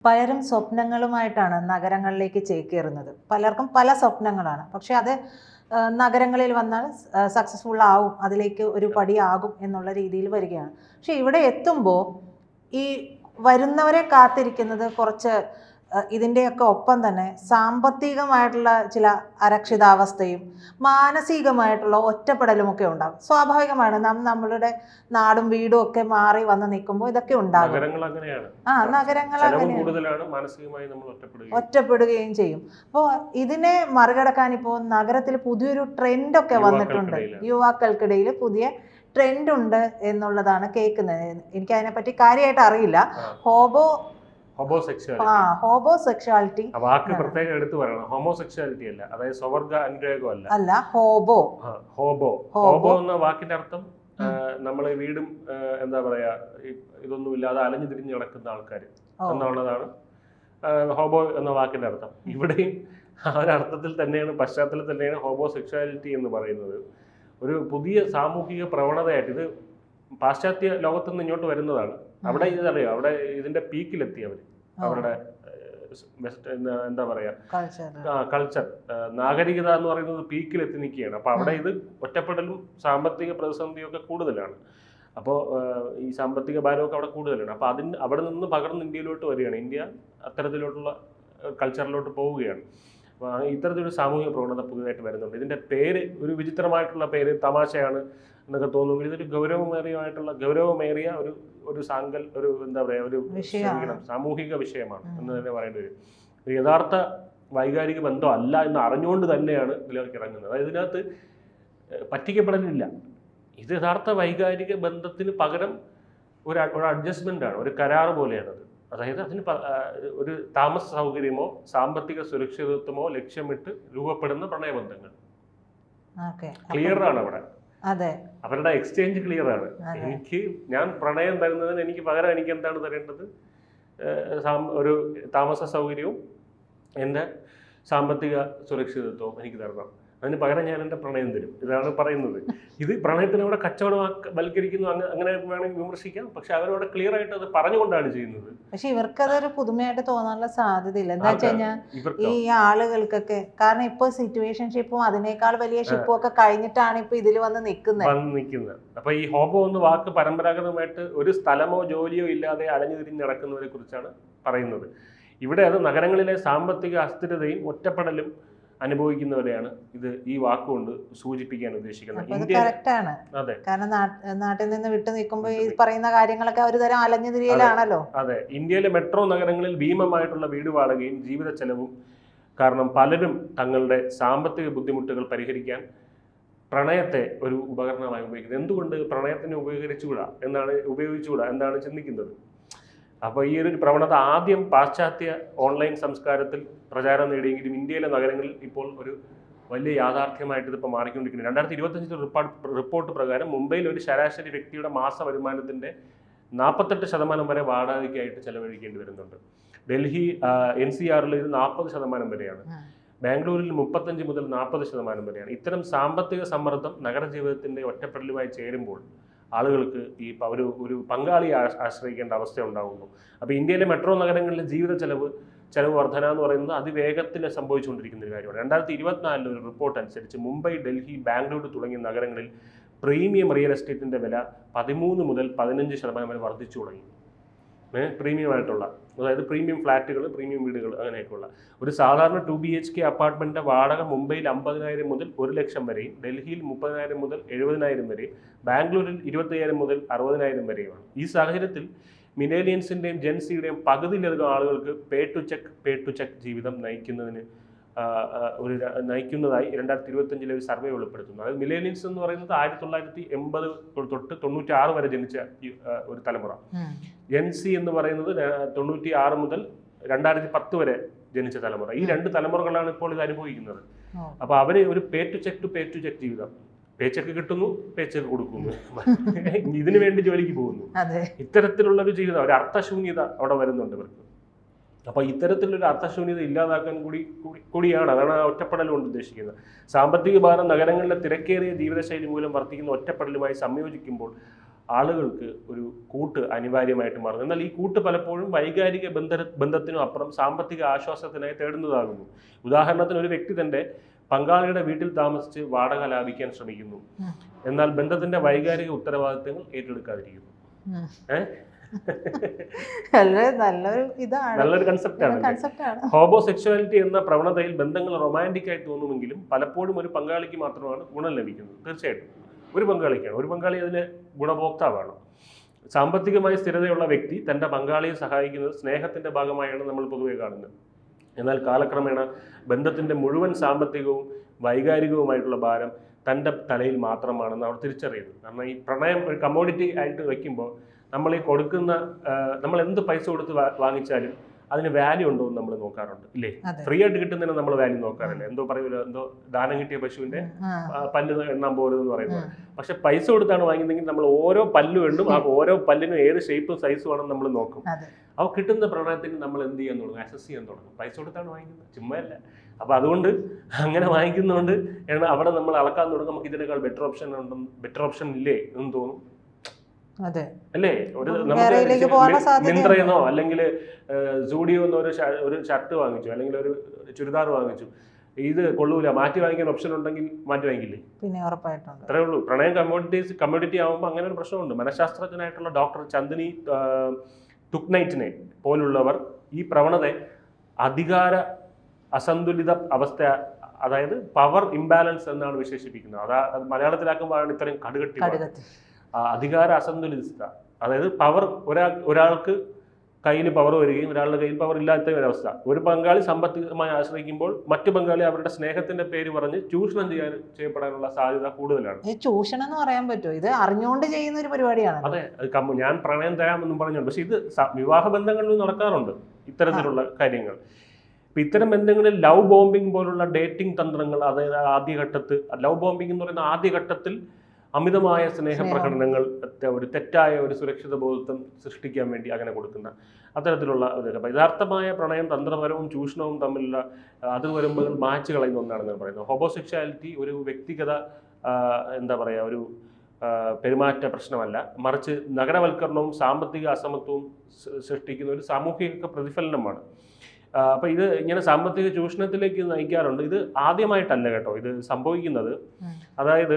പലരും സ്വപ്നങ്ങളുമായിട്ടാണ് നഗരങ്ങളിലേക്ക് ചേക്കേറുന്നത്. പലർക്കും പല സ്വപ്നങ്ങളാണ്. പക്ഷെ അത് നഗരങ്ങളിൽ വന്നാൽ സക്സസ്ഫുൾ ആവും, അതിലേക്ക് ഒരു പടിയാകും എന്നുള്ള രീതിയിൽ വരികയാണ്. പക്ഷെ ഇവിടെ എത്തുമ്പോൾ ഈ വരുന്നവരെ കാത്തിരിക്കുന്നത് കുറച്ച് ഇതിൻ്റെയൊക്കെ ഒപ്പം തന്നെ സാമ്പത്തികമായിട്ടുള്ള ചില അരക്ഷിതാവസ്ഥയും മാനസികമായിട്ടുള്ള ഒറ്റപ്പെടലുമൊക്കെ ഉണ്ടാകും. സ്വാഭാവികമാണ്. നമ്മളുടെ നാടും വീടും ഒക്കെ മാറി വന്ന് നിൽക്കുമ്പോൾ ഇതൊക്കെ ഉണ്ടാകും. നഗരങ്ങൾ ഒറ്റപ്പെടുകയും ചെയ്യും. അപ്പോൾ ഇതിനെ മറികടക്കാൻ ഇപ്പോൾ നഗരത്തിൽ പുതിയൊരു ട്രെൻഡൊക്കെ വന്നിട്ടുണ്ട്. യുവാക്കൾക്കിടയിൽ പുതിയ ട്രെൻഡ് ഉണ്ട് എന്നുള്ളതാണ് കേൾക്കുന്നത്. എനിക്ക് അതിനെപ്പറ്റി കാര്യമായിട്ട് അറിയില്ല. ഹോമോസെക്ഷുവാലിറ്റി വാക്ക് പ്രത്യേകം എടുത്തു പറയണം. ഹോമോസെക്ഷുവാലിറ്റി അല്ല, അതായത് സ്വവർഗ അനുരാഗം അല്ല. ഹോബോ എന്ന വാക്കിന്റെ അർത്ഥം നമ്മൾ വീടും എന്താ പറയാ ഇതൊന്നും ഇല്ലാതെ അലഞ്ഞു തിരിഞ്ഞ് നടക്കുന്ന ആൾക്കാർ എന്നുള്ളതാണ് ഹോബോ എന്ന വാക്കിന്റെ അർത്ഥം. ഇവിടെയും ആ ഒരു അർത്ഥത്തിൽ തന്നെയാണ്, പശ്ചാത്തലത്തിൽ തന്നെയാണ് ഹോമോസെക്ഷുവാലിറ്റി എന്ന് പറയുന്നത്. ഒരു പുതിയ സാമൂഹിക പ്രവണതയായിട്ട് ഇത് പാശ്ചാത്യ ലോകത്തുനിന്ന് ഇങ്ങോട്ട് വരുന്നതാണ്. അവിടെ ഇതറിയാം, അവിടെ ഇതിന്റെ പീക്കിലെത്തി അവരുടെ എന്താ പറയാ കൾച്ചർ, നാഗരികത എന്ന് പറയുന്നത് പീക്കിലെത്തി നിൽക്കുകയാണ്. അപ്പൊ അവിടെ ഇത് ഒറ്റപ്പെടലും സാമ്പത്തിക പ്രതിസന്ധിയും ഒക്കെ കൂടുതലാണ്. അപ്പോൾ ഈ സാമ്പത്തിക ഭാരമൊക്കെ അവിടെ കൂടുതലാണ്. അപ്പൊ അവിടെ നിന്ന് പകർന്ന് ഇന്ത്യയിലോട്ട് വരികയാണ്. ഇന്ത്യ അത്തരത്തിലോട്ടുള്ള കൾച്ചറിലോട്ട് പോവുകയാണ്. ഇത്തരത്തിലൊരു സാമൂഹിക പ്രവണത പുതിയതായിട്ട് വരുന്നുണ്ട്. ഇതിന്റെ പേര് ഒരു വിചിത്രമായിട്ടുള്ള പേര്, തമാശയാണ് എന്നൊക്കെ തോന്നുമെങ്കിൽ ഇതൊരു ഗൗരവമേറിയ ഒരു സാങ്കൽ ഒരു എന്താ പറയാ ഒരു സാമൂഹിക വിഷയമാണ് എന്ന് തന്നെ പറയേണ്ടി വരും. യഥാർത്ഥ വൈകാരിക ബന്ധം അല്ല എന്ന് അറിഞ്ഞുകൊണ്ട് തന്നെയാണ് ഇതിലേക്ക് ഇറങ്ങുന്നത്. അതായത് ഇതിനകത്ത് പറ്റിക്കപ്പെടലില്ല. ഇത് യഥാർത്ഥ വൈകാരിക ബന്ധത്തിന് പകരം ഒരു അഡ്ജസ്റ്റ്മെന്റ് ആണ്, ഒരു കരാർ പോലെയാണത്. അതായത് അതിന് ഒരു താമസ സൗകര്യമോ സാമ്പത്തിക സുരക്ഷിതത്വമോ ലക്ഷ്യമിട്ട് രൂപപ്പെടുന്ന പ്രണയബന്ധങ്ങൾ ക്ലിയർ ആണ് അവിടെ. അവരുടെ എക്സ്ചേഞ്ച് ക്ലിയർ ആണ്. ഞാൻ പ്രണയം തരുന്നതിന് എനിക്ക് പകരം എനിക്ക് എന്താണ് തരേണ്ടത്? ഒരു താമസ സൗകര്യവും എൻ്റെ സാമ്പത്തിക സുരക്ഷിതത്വവും എനിക്ക് തരണം. അതിന് പകരം ഞാൻ എൻ്റെ പ്രണയം തരും. ഇതാണ് പറയുന്നത്. ഇത് പ്രണയത്തിന് അവിടെ കച്ചവടവൽക്കരിക്കുന്നു, അങ്ങനെ വേണമെങ്കിൽ വിമർശിക്കാം. പക്ഷെ അവരവിടെ ക്ലിയർ ആയിട്ട് അത് പറഞ്ഞുകൊണ്ടാണ് ചെയ്യുന്നത്. പക്ഷെ ഇവർക്കതൊരു പുതുമയായിട്ട് തോന്നാനുള്ള സാധ്യതയില്ല. എന്താ വെച്ച് കഴിഞ്ഞാൽ ഈ ആളുകൾക്കൊക്കെ, കാരണം ഇപ്പൊ സിറ്റുവേഷൻഷിപ്പും അതിനേക്കാൾ വലിയ ഷിപ്പും ഒക്കെ കഴിഞ്ഞിട്ടാണ് ഇപ്പൊ ഇതിൽ വന്ന് നിൽക്കുന്നത്. അപ്പൊ ഈ ഹോബോ എന്ന വാക്ക് പരമ്പരാഗതമായിട്ട് ഒരു സ്ഥലമോ ജോലിയോ ഇല്ലാതെ അലഞ്ഞു തിരിഞ്ഞ് നടക്കുന്നവരെ കുറിച്ചാണ് പറയുന്നത്. ഇവിടെ അത് നഗരങ്ങളിലെ സാമ്പത്തിക അസ്ഥിരതയും ഒറ്റപ്പെടലും അനുഭവിക്കുന്നവരെയാണ് ഇത് ഈ വാക്കുകൊണ്ട് സൂചിപ്പിക്കാൻ ഉദ്ദേശിക്കുന്നത്. അതെ, കാരണം നാട്ടിൽ നിന്ന് വിട്ടു നിൽക്കുമ്പോൾ ഈ പറയുന്ന കാര്യങ്ങളൊക്കെ ഒരു തരം അലഞ്ഞു തിരിയലാണല്ലോ. അതെ, ഇന്ത്യയിലെ മെട്രോ നഗരങ്ങളിൽ ഭീമമായിട്ടുള്ള വീട് വാടകയും ജീവിത ചെലവും കാരണം പലരും തങ്ങളുടെ സാമ്പത്തിക ബുദ്ധിമുട്ടുകൾ പരിഹരിക്കാൻ പ്രണയത്തെ ഒരു ഉപകരണമായി ഉപയോഗിക്കുന്നത്. എന്തുകൊണ്ട് പ്രണയത്തിനെ ഉപയോഗിച്ചുകൂടാ എന്നാണ് ചിന്തിക്കുന്നത്. അപ്പോൾ ഈ ഒരു പ്രവണത ആദ്യം പാശ്ചാത്യ ഓൺലൈൻ സംസ്കാരത്തിൽ പ്രചാരം നേടിയെങ്കിലും ഇന്ത്യയിലെ നഗരങ്ങളിൽ ഇപ്പോൾ ഒരു വലിയ യാഥാർത്ഥ്യമായിട്ട് ഇതിപ്പോൾ മാറിക്കൊണ്ടിരിക്കുന്നു. 2025 റിപ്പോർട്ട് പ്രകാരം മുംബൈയിൽ ഒരു ശരാശരി വ്യക്തിയുടെ മാസ വരുമാനത്തിൻ്റെ 48% വരെ വാടകയ്ക്കായിട്ട് ചെലവഴിക്കേണ്ടി വരുന്നുണ്ട്. ഡൽഹി NCRൽ ഇത് 40% വരെയാണ്. ബാംഗ്ലൂരിൽ 35 മുതൽ 40% വരെയാണ്. ഇത്തരം സാമ്പത്തിക സമ്മർദ്ദം നഗരജീവിതത്തിൻ്റെ ഒറ്റപ്പെടലുമായി ചേരുമ്പോൾ ആളുകൾക്ക് ഈ ഒരു പങ്കാളിയെ ആശ്രയിക്കേണ്ട അവസ്ഥ ഉണ്ടാകുന്നു. അപ്പോൾ ഇന്ത്യയിലെ മെട്രോ നഗരങ്ങളിലെ ജീവിത ചെലവ് വർധന എന്ന് പറയുന്നത് അതിവേഗത്തിൽ സംഭവിച്ചുകൊണ്ടിരിക്കുന്ന ഒരു കാര്യമാണ്. 2024 ഒരു റിപ്പോർട്ട് അനുസരിച്ച് മുംബൈ, ഡൽഹി, ബാംഗ്ലൂർ തുടങ്ങിയ നഗരങ്ങളിൽ പ്രീമിയം റിയൽ എസ്റ്റേറ്റിൻ്റെ വില 13 മുതൽ 15% വരെ വർദ്ധിച്ചു തുടങ്ങി. പ്രീമിയം ആയിട്ടുള്ള, അതായത് പ്രീമിയം ഫ്ലാറ്റുകൾ, പ്രീമിയം വീടുകൾ, അങ്ങനെയൊക്കെയുള്ള ഒരു സാധാരണ 2 BHK അപ്പാർട്ട്മെൻറ്റിൻ്റെ വാടക മുംബൈയിൽ 50,000 മുതൽ 1 ലക്ഷം വരെയും, ഡൽഹിയിൽ 30,000 മുതൽ 70,000 വരെയും, ബാംഗ്ലൂരിൽ 25,000 മുതൽ 60,000 വരെയുമാണ്. ഈ സാഹചര്യത്തിൽ മിലേനിയൻസിൻ്റെയും ജെൻസിയുടെയും പകുതിയിലധികം ആളുകൾക്ക് പേ ടു ചെക്ക് ജീവിതം നയിക്കുന്നതായി 2025 ഒരു സർവേ വെളിപ്പെടുത്തുന്നു. അതായത് മിലേനിയൻസ് എന്ന് പറയുന്നത് 1980 തൊട്ട് 96 വരെ ജനിച്ച ഒരു തലമുറ. ജെൻസി എന്ന് പറയുന്നത് 96 മുതൽ 2010 വരെ ജനിച്ച തലമുറ. ഈ രണ്ട് തലമുറകളാണ് ഇപ്പോൾ ഇത് അനുഭവിക്കുന്നത്. അപ്പൊ അവര് ഒരു പേ ടു ചെക്ക് ജീവിതം, പേ ചെക്ക് കിട്ടുന്നു, പേ ചെക്ക് കൊടുക്കുന്നു, ഇതിനു വേണ്ടി ജോലിക്ക് പോകുന്നു. ഇത്തരത്തിലുള്ള ഒരു ജീവിതം, ഒരു അർത്ഥശൂന്യത അവിടെ വരുന്നുണ്ട് ഇവർക്ക്. അപ്പോൾ ഇത്തരത്തിലൊരു അർത്ഥശൂന്യത ഇല്ലാതാക്കാൻ കൂടിയാണ്, അതാണ് ആ ഒറ്റപ്പെടൽ കൊണ്ട് ഉദ്ദേശിക്കുന്നത്. സാമ്പത്തിക ഭാരം നഗരങ്ങളിലെ തിരക്കേറിയ ജീവിതശൈലി മൂലം വർദ്ധിക്കുന്ന ഒറ്റപ്പെടലുമായി സംയോജിക്കുമ്പോൾ ആളുകൾക്ക് ഒരു കൂട്ട് അനിവാര്യമായിട്ട് മാറുന്നു. എന്നാൽ ഈ കൂട്ട് പലപ്പോഴും വൈകാരിക ബന്ധത്തിനും അപ്പുറം സാമ്പത്തിക ആശ്വാസത്തിനായി തേടുന്നതാകുന്നു. ഉദാഹരണത്തിന് ഒരു വ്യക്തി തൻ്റെ പങ്കാളിയുടെ വീട്ടിൽ താമസിച്ച് വാടക ലാഭിക്കാൻ ശ്രമിക്കുന്നു, എന്നാൽ ബന്ധത്തിന്റെ വൈകാരിക ഉത്തരവാദിത്തങ്ങൾ ഏറ്റെടുക്കാതിരിക്കുന്നു. നല്ലൊരു കൺസെപ്റ്റാണ്. ഹോമോസെക്ഷുവാലിറ്റി എന്ന പ്രവണതയിൽ ബന്ധങ്ങൾ റൊമാൻറ്റിക് ആയി തോന്നുമെങ്കിലും പലപ്പോഴും ഒരു പങ്കാളിക്ക് മാത്രമാണ് ഗുണം ലഭിക്കുന്നത്. തീർച്ചയായിട്ടും ഒരു പങ്കാളി അതിന് ഗുണഭോക്താവാണ്. സാമ്പത്തികമായി സ്ഥിരതയുള്ള വ്യക്തി തൻ്റെ പങ്കാളിയെ സഹായിക്കുന്നത് സ്നേഹത്തിന്റെ ഭാഗമായാണ് നമ്മൾ പൊതുവെ കാണുന്നത്. എന്നാൽ കാലക്രമേണ ബന്ധത്തിന്റെ മുഴുവൻ സാമ്പത്തികവും വൈകാരികവുമായിട്ടുള്ള ഭാരം തൻ്റെ തലയിൽ മാത്രമാണെന്ന് അവർ തിരിച്ചറിയുന്നു. കാരണം ഈ പ്രണയം ഒരു കമ്മോഡിറ്റി ആയിട്ട് വയ്ക്കുമ്പോൾ നമ്മൾ ഈ കൊടുക്കുന്ന നമ്മൾ എന്ത് പൈസ കൊടുത്ത് വാങ്ങിച്ചാലും അതിന് വാല്യൂ ഉണ്ടോ എന്ന് നമ്മൾ നോക്കാറുണ്ട്, ഇല്ലേ? ഫ്രീ ആയിട്ട് കിട്ടുന്നതിന് നമ്മൾ വാല്യൂ നോക്കാറില്ല. എന്തോ പറയൂല, എന്തോ ദാനം കിട്ടിയ പശുവിന്റെ പല്ല് എണ്ണാൻ പോരുതെന്ന് പറയുന്നത്. പക്ഷെ പൈസ കൊടുത്താണ് വാങ്ങിയതെങ്കിൽ നമ്മൾ ഓരോ പല്ലും എണ്ണും, ആ ഓരോ പല്ലിനും ഏത് ഷേപ്പും സൈസും ആണെന്ന് നമ്മൾ നോക്കും. അവ കിട്ടുന്ന പ്രണയത്തിന് നമ്മൾ എന്ത് ചെയ്യാൻ തുടങ്ങും? അസസ് ചെയ്യാൻ തുടങ്ങും. പൈസ കൊടുത്താണ് വാങ്ങിക്കുന്നത്, ചുമ്മാ അല്ല. അപ്പൊ അതുകൊണ്ട് അങ്ങനെ വാങ്ങിക്കുന്നതുകൊണ്ട് അവിടെ നമ്മൾ അളക്കാൻ തുടങ്ങും. നമുക്ക് ഇതിനേക്കാൾ ബെറ്റർ ഓപ്ഷൻ ഇല്ലേ എന്ന് തോന്നും, അല്ലേ? ഒരു നമുക്ക് മിന്ത്രയെന്നോ അല്ലെങ്കിൽ സൂഡിയോന്നോ ഒരു ഷർട്ട് വാങ്ങിച്ചു, അല്ലെങ്കിൽ ഒരു ചുരിദാർ വാങ്ങിച്ചു, ഇത് കൊള്ളൂല, മാറ്റി വാങ്ങിക്കാൻ ഓപ്ഷൻ ഉണ്ടെങ്കിൽ മാറ്റി വാങ്ങിക്കില്ലേ? പിന്നെ ഉറപ്പായിട്ടുണ്ട്. അത്രേ ഉള്ളൂ. പ്രണയം കമ്മ്യൂണിറ്റി ആകുമ്പോൾ അങ്ങനെ ഒരു പ്രശ്നമുണ്ട്. മനഃശാസ്ത്രജ്ഞനായിട്ടുള്ള ഡോക്ടർ ചന്ദിനി തുക്നൈറ്റിനെ പോലുള്ളവർ ഈ പ്രവണതയെ അധികാര അസന്തുലിത അവസ്ഥ, അതായത് പവർ ഇംബാലൻസ് എന്നാണ് വിശേഷിപ്പിക്കുന്നത്. അത് മലയാളത്തിലാക്കുമ്പോഴാണ് ഇത്രയും കടുകട്ടി. അധികാര അസന്തുലിതത, അതായത് പവർ ഒരാൾക്ക് കയ്യിൽ പവർ വരികയും ഒരാളുടെ കയ്യിൽ പവർ ഇല്ലാത്ത ഒരവസ്ഥ. ഒരു പങ്കാളി സാമ്പത്തികമായി ആശ്രയിക്കുമ്പോൾ മറ്റു പങ്കാളി അവരുടെ സ്നേഹത്തിന്റെ പേര് പറഞ്ഞ് ചൂഷണം ചെയ്യപ്പെടാനുള്ള സാധ്യത കൂടുതലാണ്. ചൂഷണം എന്ന് പറയാൻ പറ്റുമോ? ഇത് അറിഞ്ഞുകൊണ്ട് ചെയ്യുന്ന ഒരു പരിപാടിയാണ്. അതെ, ഞാൻ പ്രണയം തരാമെന്നും പറഞ്ഞുണ്ട്. പക്ഷെ ഇത് വിവാഹ ബന്ധങ്ങളിൽ നടക്കാറുണ്ട് ഇത്തരത്തിലുള്ള കാര്യങ്ങൾ. ഇപ്പം ഇത്തരം ബന്ധങ്ങളിൽ ലവ് ബോംബിംഗ് പോലുള്ള ഡേറ്റിംഗ് തന്ത്രങ്ങൾ, അതായത് ആദ്യഘട്ടത്തിൽ ലവ് ബോംബിംഗ് എന്ന് പറയുന്ന ആദ്യഘട്ടത്തിൽ അമിതമായ സ്നേഹപ്രകടനങ്ങൾ, ഒരു തെറ്റായ ഒരു സുരക്ഷിത ബോധത്വം സൃഷ്ടിക്കാൻ വേണ്ടി അങ്ങനെ കൊടുക്കുന്ന അത്തരത്തിലുള്ള ഒരു യഥാർത്ഥമായ പ്രണയം തന്ത്രപരവും ചൂഷണവും തമ്മിലുള്ള അതിർവരമ്പുകൾ മായ്ച്ചു കളയുന്ന ഒന്നാണെന്ന് പറയുന്നത്. ഹോമോസെക്ഷുവാലിറ്റി ഒരു വ്യക്തിഗത എന്താ പറയുക, ഒരു പെരുമാറ്റ പ്രശ്നമല്ല, മറിച്ച് നഗരവൽക്കരണവും സാമ്പത്തിക അസമത്വവും സൃഷ്ടിക്കുന്ന ഒരു സാമൂഹിക പ്രതിഫലനമാണ്. അപ്പം ഇത് ഇങ്ങനെ സാമ്പത്തിക ചൂഷണത്തിലേക്ക് നയിക്കാറുണ്ട്. ഇത് ആദ്യമായിട്ടല്ല കേട്ടോ ഇത് സംഭവിക്കുന്നത്. അതായത്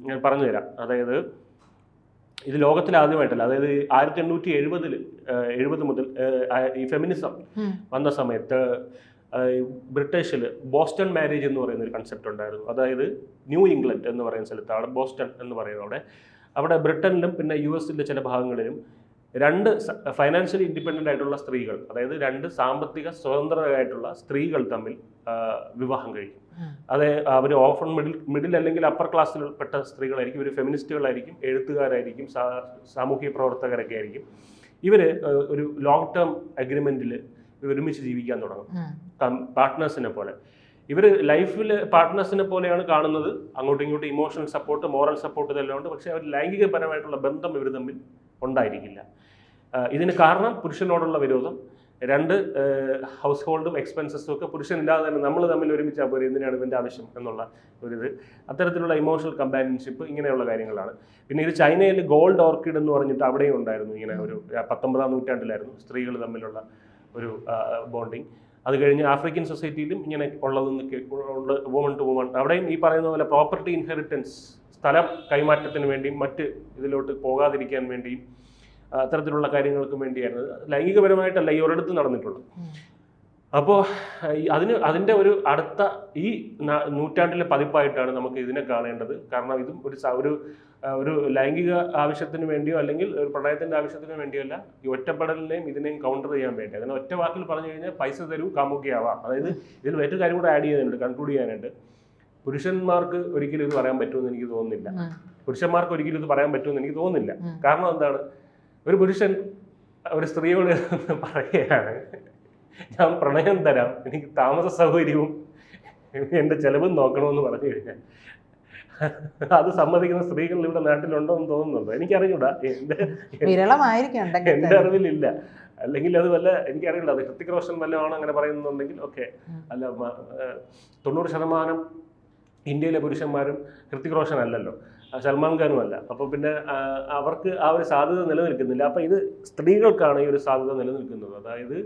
ഞാൻ പറഞ്ഞുതരാം. അതായത് ഇത് ലോകത്തിൽ ആദ്യമായിട്ടല്ല. അതായത് 1870 മുതൽ ഈ ഫെമിനിസം വന്ന സമയത്ത് ബ്രിട്ടീഷിൽ ബോസ്റ്റൺ മാരേജ് എന്ന് പറയുന്ന ഒരു കൺസെപ്റ്റ് ഉണ്ടായിരുന്നു. അതായത് ന്യൂ ഇംഗ്ലണ്ട് എന്ന് പറയുന്ന സ്ഥലത്ത്, അവിടെ ബോസ്റ്റൺ എന്ന് പറയുന്നത്, അവിടെ ബ്രിട്ടനിലും പിന്നെ US-ലെ ചില ഭാഗങ്ങളിലും രണ്ട് ഫൈനാൻഷ്യലി ഇൻഡിപെൻഡൻ്റ് ആയിട്ടുള്ള സ്ത്രീകൾ, അതായത് രണ്ട് സാമ്പത്തിക സ്വതന്ത്രരായിട്ടുള്ള സ്ത്രീകൾ തമ്മിൽ വിവാഹം കഴിക്കും. അതെ, അവർ ഓഫൺ മിഡിൽ അല്ലെങ്കിൽ അപ്പർ ക്ലാസ്സിൽപ്പെട്ട സ്ത്രീകളായിരിക്കും. ഇവർ ഫെമിനിസ്റ്റുകളായിരിക്കും, എഴുത്തുകാരായിരിക്കും, സാമൂഹ്യ പ്രവർത്തകരൊക്കെ ആയിരിക്കും. ഇവർ ഒരു ലോങ് ടേം അഗ്രിമെൻറ്റിൽ ഒരുമിച്ച് ജീവിക്കാൻ തുടങ്ങും, പാർട്ട്നേഴ്സിനെ പോലെ. ഇവർ ലൈഫിൽ പാർട്ട്നേഴ്സിനെ പോലെയാണ് കാണുന്നത്. അങ്ങോട്ടും ഇങ്ങോട്ടും ഇമോഷണൽ സപ്പോർട്ട്, മോറൽ സപ്പോർട്ട് ഇതെല്ലാം ഉണ്ട്. പക്ഷേ അവർ ലൈംഗികപരമായിട്ടുള്ള ബന്ധം ഇവർ തമ്മിൽ ഉണ്ടായിരിക്കില്ല. ഇതിന് കാരണം പുരുഷനോടുള്ള വിരോധം, രണ്ട് ഹൗസ് ഹോൾഡും എക്സ്പെൻസസും ഒക്കെ പുരുഷനില്ലാതെ തന്നെ നമ്മൾ തമ്മിൽ ഒരുമിച്ചാൽ പോലും എന്തിനാണ് ഇതിൻ്റെ ആവശ്യം എന്നുള്ള ഒരിത്. അത്തരത്തിലുള്ള ഇമോഷണൽ കമ്പാനിയൻഷിപ്പ്, ഇങ്ങനെയുള്ള കാര്യങ്ങളാണ്. പിന്നെ ഇത് ചൈനയിൽ ഗോൾഡ് ഓർക്കിഡ് എന്ന് പറഞ്ഞിട്ട് അവിടെയും ഉണ്ടായിരുന്നു ഇങ്ങനെ ഒരു 19-ാം നൂറ്റാണ്ടിലായിരുന്നു സ്ത്രീകൾ തമ്മിലുള്ള ഒരു ബോണ്ടിങ്. അത് കഴിഞ്ഞ് ആഫ്രിക്കൻ സൊസൈറ്റിയിലും ഇങ്ങനെ ഉള്ളതെന്നൊക്കെ ഉണ്ട്, വുമൺ ടു വുമൺ. അവിടെയും ഈ പറയുന്ന പോലെ പ്രോപ്പർട്ടി ഇൻഹെറിറ്റൻസ്, സ്ഥലം കൈമാറ്റത്തിന് വേണ്ടിയും മറ്റ് ഇതിലോട്ട് പോകാതിരിക്കാൻ വേണ്ടിയും അത്തരത്തിലുള്ള കാര്യങ്ങൾക്ക് വേണ്ടിയായിരുന്നു. ലൈംഗികപരമായിട്ടല്ല ഈ ഒരിടത്ത് നടന്നിട്ടുള്ളത്. അപ്പോൾ അതിൻ്റെ ഒരു അടുത്ത ഈ നൂറ്റാണ്ടിലെ പതിപ്പായിട്ടാണ് നമുക്ക് ഇതിനെ കാണേണ്ടത്. കാരണം ഇതും ഒരു ലൈംഗിക ആവശ്യത്തിന് വേണ്ടിയോ അല്ലെങ്കിൽ ഒരു പ്രണയത്തിൻ്റെ ആവശ്യത്തിന് വേണ്ടിയോ അല്ല, ഈ ഒറ്റപ്പെടലിനെയും ഇതിനെയും കൗണ്ടർ ചെയ്യാൻ വേണ്ടി. അതിനെ ഒറ്റ വാക്കിൽ പറഞ്ഞു കഴിഞ്ഞാൽ പൈസ തരൂ കാമുകിയാവാം. അതായത് ഇതിൽ മറ്റൊരു കാര്യം കൂടെ ആഡ് ചെയ്യാനുണ്ട്, കൺക്ലൂഡ് ചെയ്യാനായിട്ട്. പുരുഷന്മാർക്ക് ഒരിക്കലും ഇത് പറയാൻ പറ്റുമെന്ന് എനിക്ക് തോന്നുന്നില്ല. പുരുഷന്മാർക്ക് ഒരിക്കലും ഇത് പറയാൻ പറ്റുമെന്ന് എനിക്ക് തോന്നുന്നില്ല. കാരണം എന്താണ്, ഒരു പുരുഷൻ ഒരു സ്ത്രീയോട് പറയുകയാണ്, ഞാൻ പ്രണയം തരാം, എനിക്ക് താമസ സൗകര്യവും എൻ്റെ ചെലവും നോക്കണമെന്ന് പറഞ്ഞു കഴിഞ്ഞാൽ അത് സമ്മതിക്കുന്ന സ്ത്രീകൾ ഇവിടെ നാട്ടിലുണ്ടോ എന്ന് തോന്നുന്നുണ്ടോ? എനിക്കറിഞ്ഞൂടാ, എൻ്റെ അറിവിലില്ല. അല്ലെങ്കിൽ അത് വല്ല എനിക്കറിയില്ല, അത് ഹൃത്തിക് റോഷൻ വല്ലതാണ് അങ്ങനെ പറയുന്നുണ്ടെങ്കിൽ ഓക്കെ. അല്ല, 90% ഇന്ത്യയിലെ പുരുഷന്മാരും ഹൃത്തിക് റോഷൻ അല്ലല്ലോ. സൽമാൻ ഖാനും അല്ല. അപ്പോൾ പിന്നെ അവർക്ക് ആ ഒരു സാധ്യത നിലനിൽക്കുന്നില്ല. അപ്പോൾ ഇത് സ്ത്രീകൾക്കാണ് ഈ ഒരു സാധ്യത നിലനിൽക്കുന്നത്. അതായത്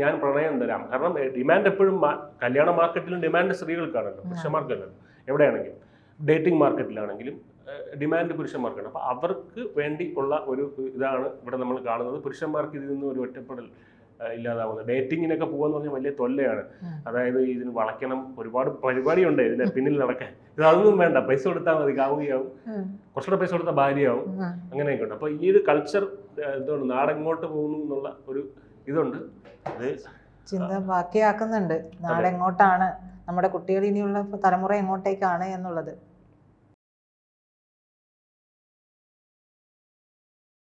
ഞാൻ പ്രണയം തരാം. കാരണം ഡിമാൻഡ് എപ്പോഴും കല്യാണ മാർക്കറ്റിലും ഡിമാൻഡ് സ്ത്രീകൾക്കാണല്ലോ, പുരുഷന്മാർക്കല്ലല്ലോ. എവിടെയാണെങ്കിലും ഡേറ്റിംഗ് മാർക്കറ്റിലാണെങ്കിലും ഡിമാൻഡ് പുരുഷന്മാർക്കാണ്. അപ്പോൾ അവർക്ക് വേണ്ടി ഉള്ള ഒരു ഇതാണ് ഇവിടെ നമ്മൾ കാണുന്നത്. പുരുഷന്മാർക്ക് ഇതിൽ നിന്ന് ഒരു ഒറ്റപ്പെടൽ ഇല്ലാതാവുന്നത്. ഡേറ്റിങ്ങിനൊക്കെ പോകുമെന്ന് പറഞ്ഞാൽ വലിയ തൊല്ലയാണ്. അതായത് ഇതിന് വളയ്ക്കണം, ഒരുപാട് പരിപാടിയുണ്ട് ഇതിന്റെ പിന്നിൽ നടക്കാൻ. ഇതൊന്നും വേണ്ട, പൈസ കൊടുത്താൽ മതി, കാമുകയാവും, കുറച്ചുകൂടെ പൈസ കൊടുത്താൽ ഭാര്യയാവും, അങ്ങനെയൊക്കെ ഉണ്ട്. അപ്പോൾ ഈ ഒരു കൾച്ചർ എന്തുകൊണ്ട് നാടെങ്ങോട്ട് പോകുന്നു എന്നുള്ള ഒരു ഇതുണ്ട്. അത് ചിന്ത ബാക്കിയാക്കുന്നുണ്ട്. നാടെങ്ങോട്ടാണ്, നമ്മുടെ കുട്ടികൾ ഇനിയുള്ള തലമുറ എങ്ങോട്ടേക്കാണ് എന്നുള്ളത്.